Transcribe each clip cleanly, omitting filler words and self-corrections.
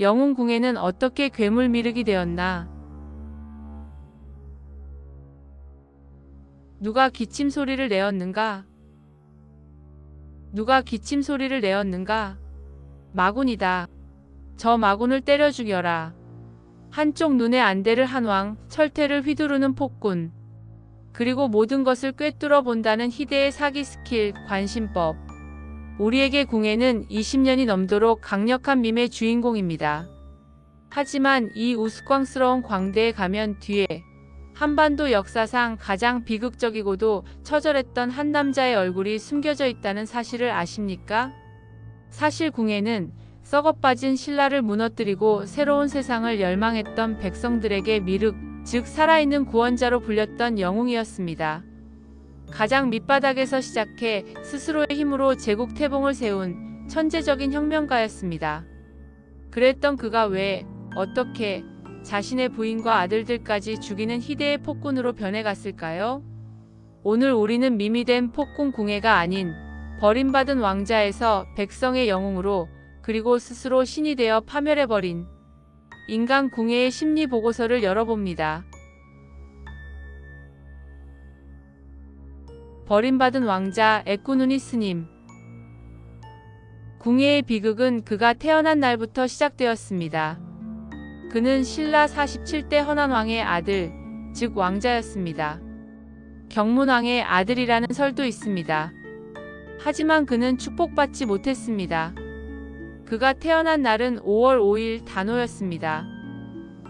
영웅궁에는 어떻게 괴물 미륵이 되었나? 누가 기침 소리를 내었는가? 누가 기침 소리를 내었는가? 마군이다. 저 마군을 때려 죽여라. 한쪽 눈에 안대를 한 왕, 철퇴를 휘두르는 폭군. 그리고 모든 것을 꿰뚫어 본다는 희대의 사기 스킬, 관심법. 우리에게 궁예는 20년이 넘도록 강력한 밈의 주인공입니다. 하지만 이 우스꽝스러운 광대에 가면 뒤에 한반도 역사상 가장 비극적이고도 처절했던 한 남자의 얼굴이 숨겨져 있다는 사실을 아십니까? 사실 궁예는 썩어빠진 신라를 무너뜨리고 새로운 세상을 열망했던 백성들에게 미륵, 즉 살아있는 구원자로 불렸던 영웅이었습니다. 가장 밑바닥에서 시작해 스스로의 힘으로 제국 태봉을 세운 천재적인 혁명가였습니다. 그랬던 그가 왜, 어떻게 자신의 부인과 아들들까지 죽이는 희대의 폭군으로 변해갔을까요? 오늘 우리는 밈이 된 폭군 궁예가 아닌 버림받은 왕자에서 백성의 영웅으로, 그리고 스스로 신이 되어 파멸해버린 인간 궁예의 심리 보고서를 열어봅니다. 버림받은 왕자 에꾸누니 스님. 궁예의 비극은 그가 태어난 날부터 시작되었습니다. 그는 신라 47대 헌안왕의 아들, 즉 왕자였습니다. 경문왕의 아들이라는 설도 있습니다. 하지만 그는 축복받지 못했습니다. 그가 태어난 날은 5월 5일 단오였습니다.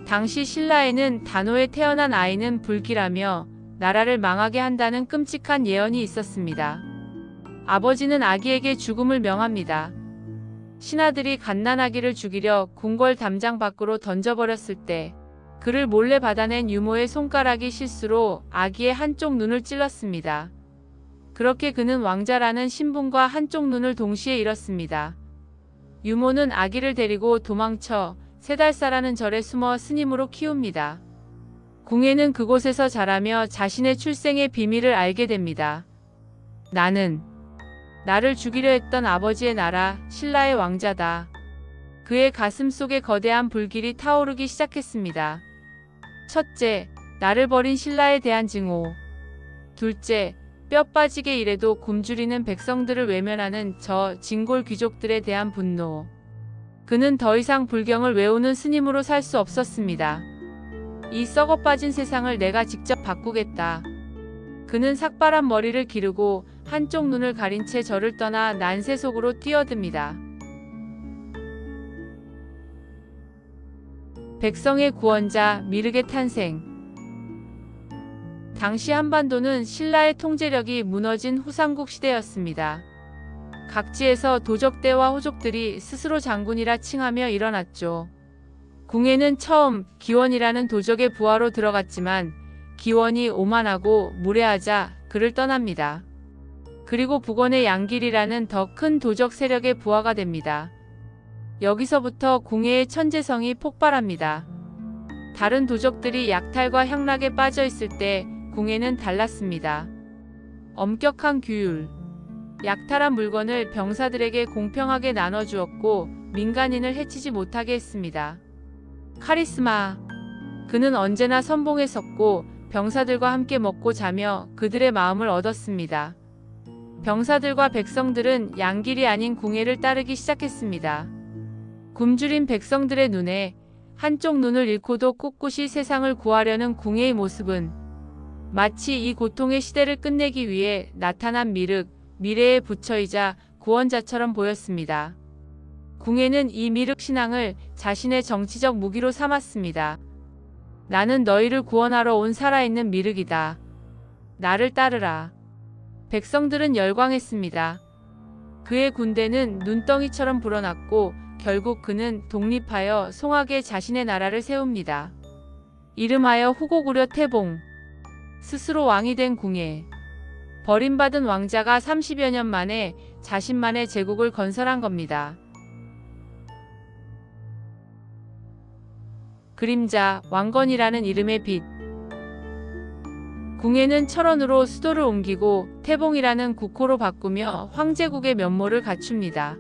당시 신라에는 단오에 태어난 아이는 불길하며 나라를 망하게 한다는 끔찍한 예언이 있었습니다. 아버지는 아기에게 죽음을 명합니다. 신하들이 갓난아기를 죽이려 궁궐 담장 밖으로 던져버렸을 때 그를 몰래 받아낸 유모의 손가락이 실수로 아기의 한쪽 눈을 찔렀습니다. 그렇게 그는 왕자라는 신분과 한쪽 눈을 동시에 잃었습니다. 유모는 아기를 데리고 도망쳐 세달사라는 절에 숨어 스님으로 키웁니다. 궁예는 그곳에서 자라며 자신의 출생의 비밀을 알게 됩니다. 나를 죽이려 했던 아버지의 나라, 신라의 왕자다. 그의 가슴 속에 거대한 불길이 타오르기 시작했습니다. 첫째, 나를 버린 신라에 대한 증오. 둘째, 뼈 빠지게 일해도 굶주리는 백성들을 외면하는 저 진골 귀족들에 대한 분노. 그는 더 이상 불경을 외우는 스님으로 살 수 없었습니다. 이 썩어빠진 세상을 내가 직접 바꾸겠다. 그는 삭발한 머리를 기르고 한쪽 눈을 가린 채 절을 떠나 난세 속으로 뛰어듭니다. 백성의 구원자 미륵의 탄생. 당시 한반도는 신라의 통제력이 무너진 후삼국 시대였습니다. 각지에서 도적대와 호족들이 스스로 장군이라 칭하며 일어났죠. 궁예는 처음 기원이라는 도적의 부하로 들어갔지만 기원이 오만하고 무례하자 그를 떠납니다. 그리고 북원의 양길이라는 더 큰 도적 세력의 부하가 됩니다. 여기서부터 궁예의 천재성이 폭발합니다. 다른 도적들이 약탈과 향락에 빠져 있을 때 궁예는 달랐습니다. 엄격한 규율. 약탈한 물건을 병사들에게 공평하게 나눠주었고 민간인을 해치지 못하게 했습니다. 카리스마. 그는 언제나 선봉에 섰고 병사들과 함께 먹고 자며 그들의 마음을 얻었습니다. 병사들과 백성들은 양길이 아닌 궁예를 따르기 시작했습니다. 굶주린 백성들의 눈에 한쪽 눈을 잃고도 꿋꿋이 세상을 구하려는 궁예의 모습은 마치 이 고통의 시대를 끝내기 위해 나타난 미륵, 미래의 부처이자 구원자처럼 보였습니다. 궁예는 이 미륵 신앙을 자신의 정치적 무기로 삼았습니다. 나는 너희를 구원하러 온 살아있는 미륵이다. 나를 따르라. 백성들은 열광했습니다. 그의 군대는 눈덩이처럼 불어났고 결국 그는 독립하여 송악에 자신의 나라를 세웁니다. 이름하여 후고구려 태봉. 스스로 왕이 된 궁예. 버림받은 왕자가 30여 년 만에 자신만의 제국을 건설한 겁니다. 그림자, 왕건이라는 이름의 빛. 궁예는 철원으로 수도를 옮기고 태봉이라는 국호로 바꾸며 황제국의 면모를 갖춥니다.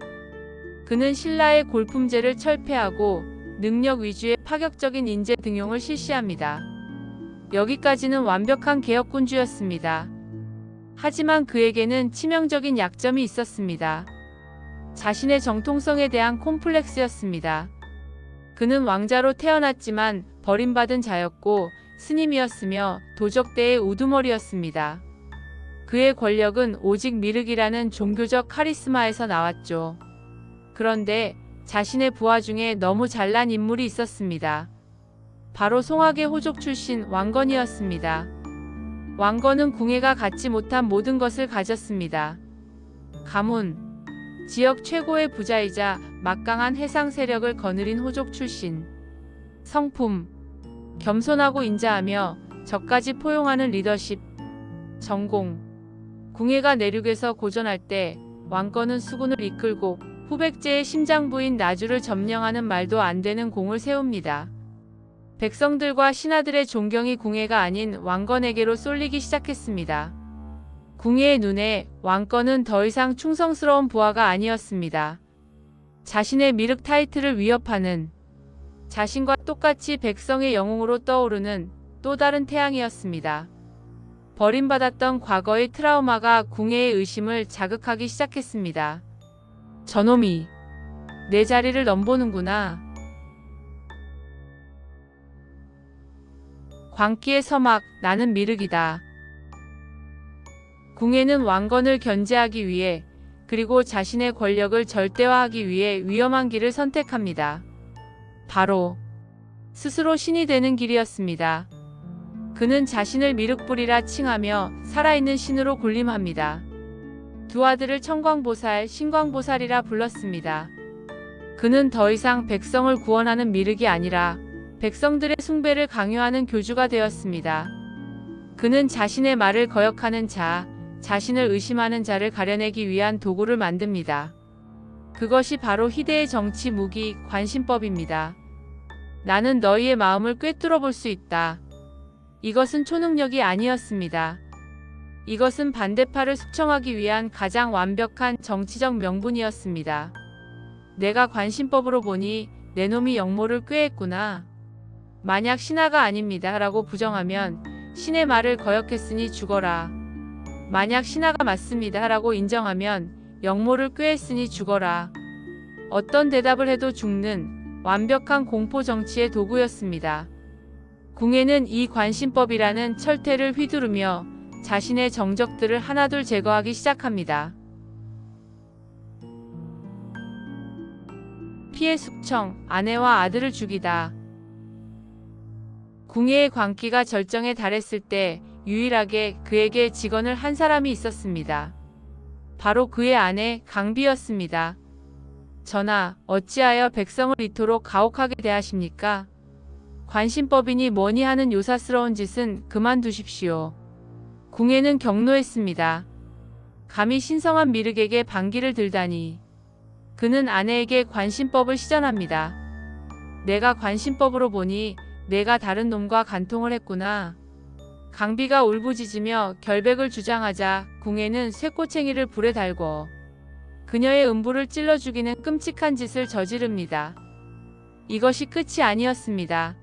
그는 신라의 골품제를 철폐하고 능력 위주의 파격적인 인재 등용을 실시합니다. 여기까지는 완벽한 개혁군주였습니다. 하지만 그에게는 치명적인 약점이 있었습니다. 자신의 정통성에 대한 콤플렉스였습니다. 그는 왕자로 태어났지만 버림받은 자였고 스님이었으며 도적대의 우두머리였습니다. 그의 권력은 오직 미륵이라는 종교적 카리스마에서 나왔죠. 그런데 자신의 부하 중에 너무 잘난 인물이 있었습니다. 바로 송악의 호족 출신 왕건이었습니다. 왕건은 궁예가 갖지 못한 모든 것을 가졌습니다. 가문, 지역 최고의 부자이자 막강한 해상 세력을 거느린 호족 출신, 성품, 겸손하고 인자하며 적까지 포용하는 리더십, 전공. 궁예가 내륙에서 고전할 때 왕건은 수군을 이끌고 후백제의 심장부인 나주를 점령하는 말도 안 되는 공을 세웁니다. 백성들과 신하들의 존경이 궁예가 아닌 왕건에게로 쏠리기 시작했습니다. 궁예의 눈에 왕건은 더 이상 충성스러운 부하가 아니었습니다. 자신의 미륵 타이틀을 위협하는, 자신과 똑같이 백성의 영웅으로 떠오르는 또 다른 태양이었습니다. 버림받았던 과거의 트라우마가 궁예의 의심을 자극하기 시작했습니다. 저놈이 내 자리를 넘보는구나. 광기의 서막, 나는 미륵이다. 궁예는 왕건을 견제하기 위해 그리고 자신의 권력을 절대화하기 위해 위험한 길을 선택합니다. 바로 스스로 신이 되는 길이었습니다. 그는 자신을 미륵불이라 칭하며 살아있는 신으로 군림합니다. 두 아들을 청광보살, 신광보살이라 불렀습니다. 그는 더 이상 백성을 구원하는 미륵이 아니라 백성들의 숭배를 강요하는 교주가 되었습니다. 그는 자신의 말을 거역하는 자, 자신을 의심하는 자를 가려내기 위한 도구를 만듭니다. 그것이 바로 희대의 정치 무기, 관심법입니다. 나는 너희의 마음을 꿰뚫어 볼 수 있다. 이것은 초능력이 아니었습니다. 이것은 반대파를 숙청하기 위한 가장 완벽한 정치적 명분이었습니다. 내가 관심법으로 보니 내 놈이 역모를 꾀했구나. 만약 신하가 아닙니다 라고 부정하면 신의 말을 거역했으니 죽어라. 만약 신하가 맞습니다 라고 인정하면 역모를 꾀했으니 죽어라. 어떤 대답을 해도 죽는 완벽한 공포 정치의 도구였습니다. 궁예는 이 관심법이라는 철퇴를 휘두르며 자신의 정적들을 하나둘 제거하기 시작합니다. 피해 숙청, 아내와 아들을 죽이다. 궁예의 광기가 절정에 달했을 때 유일하게 그에게 직언을 한 사람이 있었습니다. 바로 그의 아내 강비였습니다. 전하, 어찌하여 백성을 이토록 가혹하게 대하십니까? 관심법이니 뭐니 하는 요사스러운 짓은 그만두십시오. 궁예는 격노했습니다. 감히 신성한 미륵에게 반기를 들다니. 그는 아내에게 관심법을 시전합니다. 내가 관심법으로 보니 내가 다른 놈과 간통을 했구나. 강비가 울부짖으며 결백을 주장하자 궁예는 쇠꼬챙이를 불에 달궈 그녀의 음부를 찔러 죽이는 끔찍한 짓을 저지릅니다. 이것이 끝이 아니었습니다.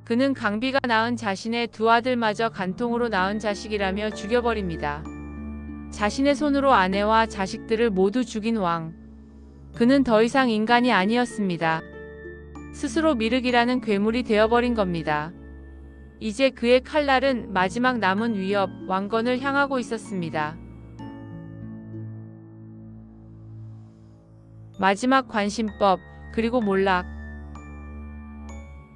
그는 강비가 낳은 자신의 두 아들마저 간통으로 낳은 자식이라며 죽여버립니다. 자신의 손으로 아내와 자식들을 모두 죽인 왕. 그는 더 이상 인간이 아니었습니다. 스스로 미륵이라는 괴물이 되어버린 겁니다. 이제 그의 칼날은 마지막 남은 위협, 왕건을 향하고 있었습니다. 마지막 관심법, 그리고 몰락.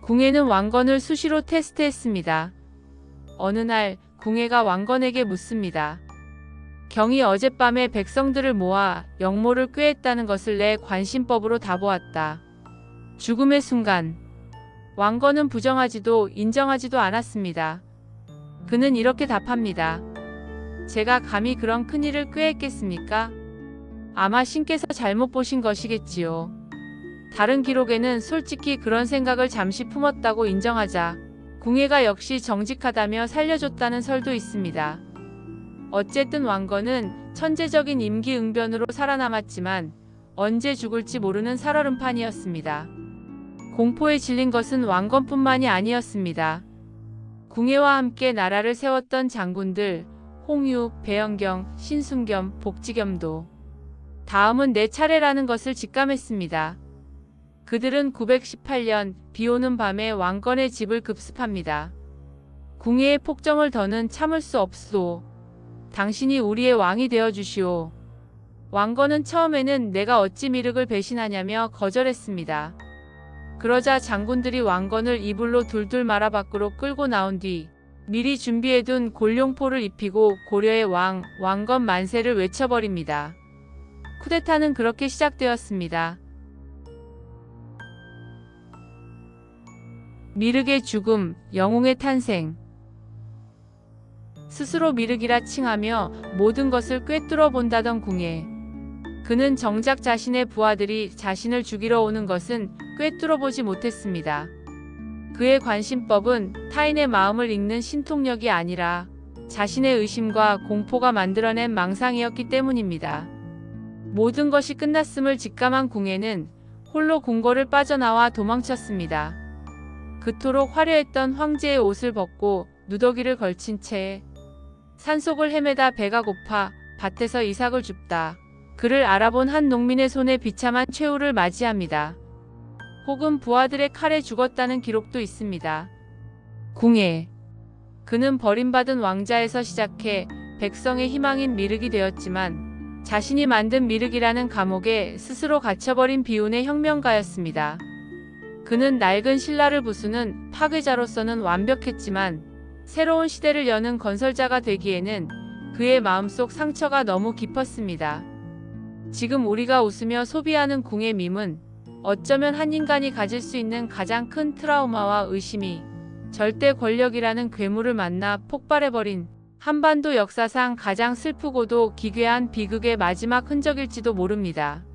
궁예는 왕건을 수시로 테스트했습니다. 어느 날 궁예가 왕건에게 묻습니다. 경이 어젯밤에 백성들을 모아 역모를 꾀했다는 것을 내 관심법으로 다 보았다. 죽음의 순간 왕건은 부정하지도 인정하지도 않았습니다. 그는 이렇게 답합니다. 제가 감히 그런 큰일을 꾀했겠습니까? 아마 신께서 잘못 보신 것이겠지요. 다른 기록에는 솔직히 그런 생각을 잠시 품었다고 인정하자 궁예가 역시 정직하다며 살려줬다는 설도 있습니다. 어쨌든 왕건은 천재적인 임기응변으로 살아남았지만 언제 죽을지 모르는 살얼음판이었습니다. 공포에 질린 것은 왕건뿐만이 아니었습니다. 궁예와 함께 나라를 세웠던 장군들 홍유, 배영경, 신순겸, 복지겸도 다음은 내 차례라는 것을 직감했습니다. 그들은 918년 비오는 밤에 왕건의 집을 급습합니다. 궁예의 폭정을 더는 참을 수 없소. 당신이 우리의 왕이 되어주시오. 왕건은 처음에는 내가 어찌 미륵을 배신하냐며 거절했습니다. 그러자 장군들이 왕건을 이불로 둘둘 말아 밖으로 끌고 나온 뒤 미리 준비해둔 골룡포를 입히고 고려의 왕건 만세를 외쳐버립니다. 쿠데타는 그렇게 시작되었습니다. 미륵의 죽음, 영웅의 탄생. 스스로 미륵이라 칭하며 모든 것을 꿰뚫어 본다던 궁예. 그는 정작 자신의 부하들이 자신을 죽이러 오는 것은 꿰뚫어 보지 못했습니다. 그의 관심법은 타인의 마음을 읽는 신통력이 아니라 자신의 의심과 공포가 만들어낸 망상이었기 때문입니다. 모든 것이 끝났음을 직감한 궁예는 홀로 궁궐을 빠져나와 도망쳤습니다. 그토록 화려했던 황제의 옷을 벗고 누더기를 걸친 채 산속을 헤매다 배가 고파 밭에서 이삭을 줍다. 그를 알아본 한 농민의 손에 비참한 최후를 맞이합니다. 혹은 부하들의 칼에 죽었다는 기록도 있습니다. 궁예. 그는 버림받은 왕자에서 시작해 백성의 희망인 미륵이 되었지만 자신이 만든 미륵이라는 감옥에 스스로 갇혀버린 비운의 혁명가였습니다. 그는 낡은 신라를 부수는 파괴자로서는 완벽했지만 새로운 시대를 여는 건설자가 되기에는 그의 마음속 상처가 너무 깊었습니다. 지금 우리가 웃으며 소비하는 궁의 밈은 어쩌면 한 인간이 가질 수 있는 가장 큰 트라우마와 의심이 절대 권력이라는 괴물을 만나 폭발해버린 한반도 역사상 가장 슬프고도 기괴한 비극의 마지막 흔적일지도 모릅니다.